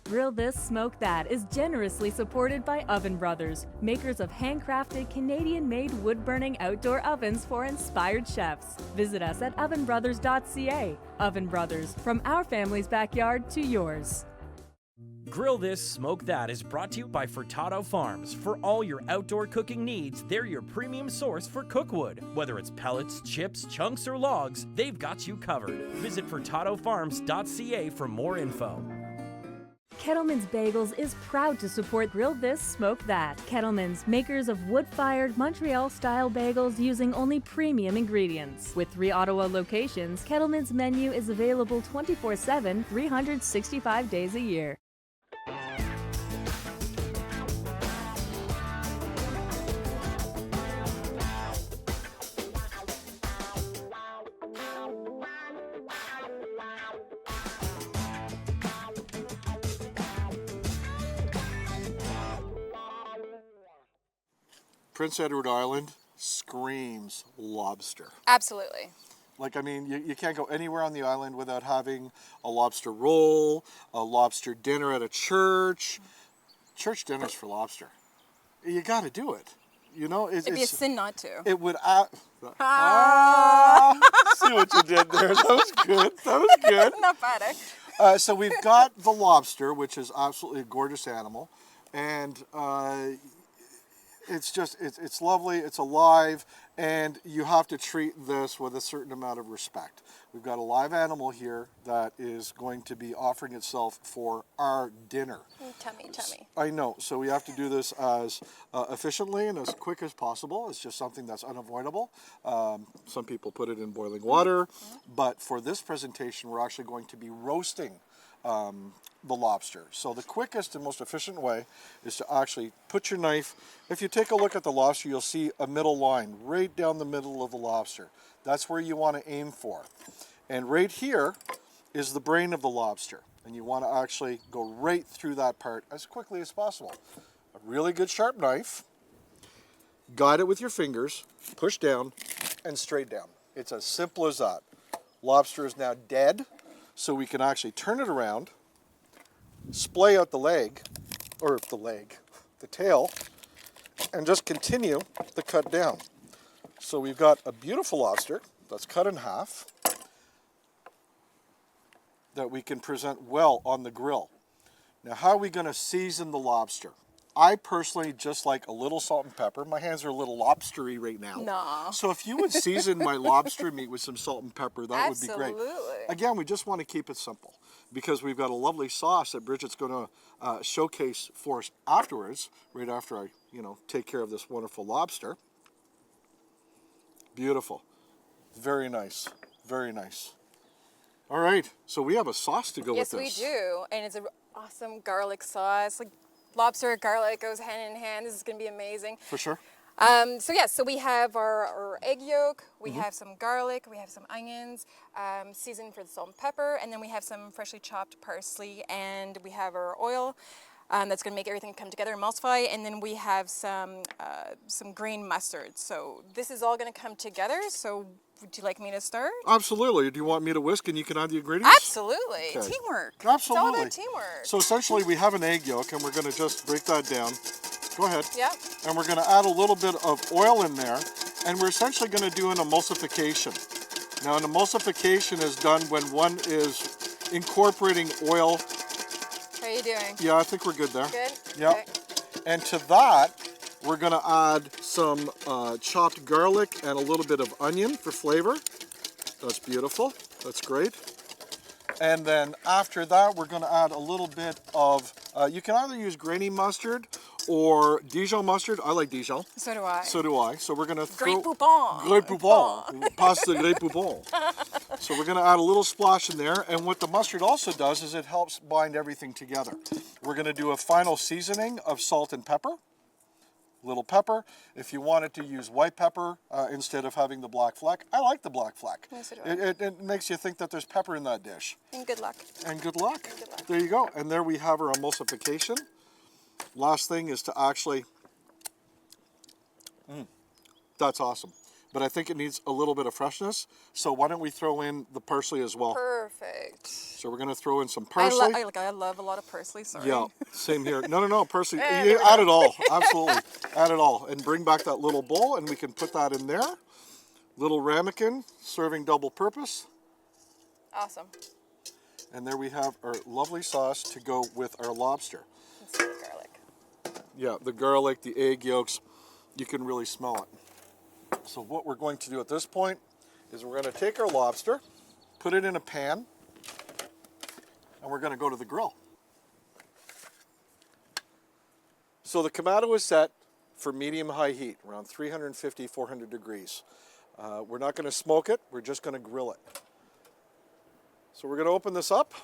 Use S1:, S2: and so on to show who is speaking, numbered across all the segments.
S1: Grill This, Smoke That is generously supported by Oven Brothers, makers of handcrafted Canadian-made wood-burning outdoor ovens for inspired chefs. Visit us at ovenbrothers.ca. Oven Brothers, from our family's backyard to yours.
S2: Grill This, Smoke That is brought to you by Furtado Farms. For all your outdoor cooking needs, they're your premium source for cookwood. Whether it's pellets, chips, chunks, or logs, they've got you covered. Visit furtadofarms.ca for more info.
S1: Kettleman's Bagels is proud to support Grill This, Smoke That. Kettleman's, makers of wood-fired Montreal-style bagels using only premium ingredients. With 3 Ottawa locations, Kettleman's menu is available 24/7, 365 days a year.
S3: Prince Edward Island screams lobster.
S4: Absolutely.
S3: Like, I mean, you can't go anywhere on the island without having a lobster roll, a lobster dinner at a church. Church dinners for lobster. You got to do it. You know,
S4: It'd be a sin not to.
S3: It would. See what you did there. That was good. That was good.
S4: Not bad, eh?
S3: So we've got the lobster, which is absolutely a gorgeous animal, and it's just, it's lovely, it's alive, and you have to treat this with a certain amount of respect. We've got a live animal here that is going to be offering itself for our dinner.
S4: Tummy.
S3: I know, so we have to do this as efficiently and as quick as possible. It's just something that's unavoidable. Some people put it in boiling water, but for this presentation, we're actually going to be roasting the lobster. So the quickest and most efficient way is to actually put your knife. If you take a look at the lobster, you'll see a middle line right down the middle of the lobster. That's where you want to aim for. And right here is the brain of the lobster. And you want to actually go right through that part as quickly as possible. A really good sharp knife, guide it with your fingers, push down, and straight down. It's as simple as that. Lobster is now dead, so we can actually turn it around, splay out the tail, and just continue the cut down. So we've got a beautiful lobster that's cut in half that we can present well on the grill. Now, how are we going to season the lobster? I personally just like a little salt and pepper. My hands are a little lobstery right now.
S4: No.
S3: So if you would season my lobster meat with some salt and pepper, that would be great.
S4: Absolutely.
S3: Again, we just want to keep it simple because we've got a lovely sauce that Brigitte's going to showcase for us afterwards, right after I, take care of this wonderful lobster. Beautiful. Very nice. Very nice. All right, so we have a sauce to go with this.
S4: Yes, we do, and it's an awesome garlic sauce. Like lobster, garlic goes hand in hand. This is going to be amazing.
S3: For sure.
S4: So we have our egg yolk, we have some garlic, we have some onions, seasoned for the salt and pepper, and then we have some freshly chopped parsley, and we have our oil. That's going to make everything come together, emulsify, and then we have some green mustard. So this is all going to come together. So would you like me to start?
S3: Absolutely. Do you want me to whisk and you can add the ingredients?
S4: Absolutely.
S3: Okay.
S4: Teamwork.
S3: Absolutely.
S4: It's all about teamwork.
S3: So essentially we have an egg yolk and we're going to just break that down. Go ahead.
S4: Yep.
S3: And we're going to add a little bit of oil in there, and we're essentially going to do an emulsification. Now, an emulsification is done when one is incorporating oil.
S4: How are you doing?
S3: Yeah, I think we're good there.
S4: Good?
S3: Yep.
S4: Okay.
S3: And to that, we're going to add some chopped garlic and a little bit of onion for flavor. That's beautiful. That's great. And then after that, we're going to add a little bit of, you can either use grainy mustard or Dijon mustard. I like Dijon.
S4: So do I.
S3: So do I. So we're going to throw...
S4: Great Poupon.
S3: Great Poupon. Passe the Great Poupon. So we're going to add a little splash in there. And what the mustard also does is it helps bind everything together. We're going to do a final seasoning of salt and pepper. Little pepper. If you wanted to use white pepper instead of having the black fleck, I like the black fleck.
S4: Yes, so do I.
S3: It makes you think that there's pepper in that dish.
S4: And good luck.
S3: And good luck.
S4: And good luck.
S3: There you go. And there we have our emulsification. Last thing is to actually, that's awesome. but I think it needs a little bit of freshness. So why don't we throw in the parsley as well?
S4: Perfect.
S3: So we're gonna throw in some parsley.
S4: I love a lot of parsley, sorry.
S3: Yeah, same here. No, parsley.
S4: There
S3: You
S4: we
S3: add
S4: go.
S3: it all, absolutely. Add it all, and bring back that little bowl, and we can put that in there. Little ramekin, serving double purpose.
S4: Awesome.
S3: And there we have our lovely sauce to go with our lobster.
S4: Let's see the garlic.
S3: Yeah, the garlic, the egg yolks, you can really smell it. So what we're going to do at this point is we're going to take our lobster, put it in a pan, and we're going to go to the grill. So the Kamado is set for medium-high heat, around 350, 400 degrees. We're not going to smoke it, we're just going to grill it. So we're going to open this up,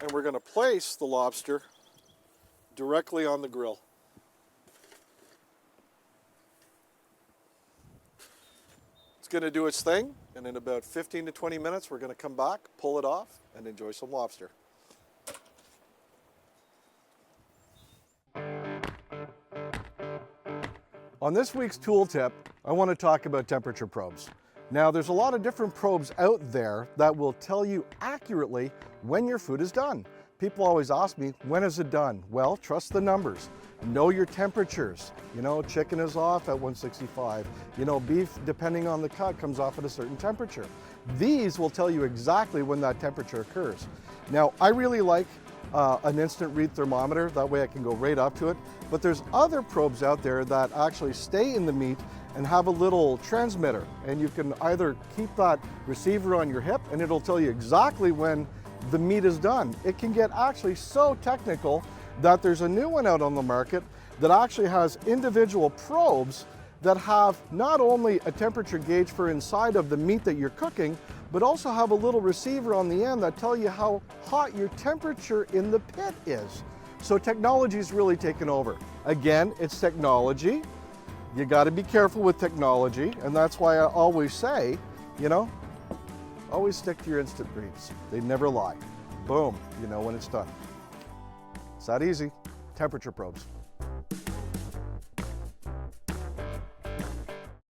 S3: and we're going to place the lobster directly on the grill. It's going to do its thing, and in about 15 to 20 minutes, we're going to come back, pull it off, and enjoy some lobster. On this week's tool tip, I want to talk about temperature probes. Now, there's a lot of different probes out there that will tell you accurately when your food is done. People always ask me, when is it done? Well, trust the numbers. Know your temperatures. You know, chicken is off at 165. You know, beef, depending on the cut, comes off at a certain temperature. These will tell you exactly when that temperature occurs. Now, I really like an instant read thermometer. That way I can go right up to it. But there's other probes out there that actually stay in the meat and have a little transmitter. And you can either keep that receiver on your hip and it'll tell you exactly when the meat is done. It can get actually so technical that there's a new one out on the market that actually has individual probes that have not only a temperature gauge for inside of the meat that you're cooking, but also have a little receiver on the end that tell you how hot your temperature in the pit is. So technology's really taken over. Again, it's technology. You got to be careful with technology, and that's why I always say, you know, always stick to your instant reads. They never lie. Boom, you know when it's done. It's that easy. Temperature probes.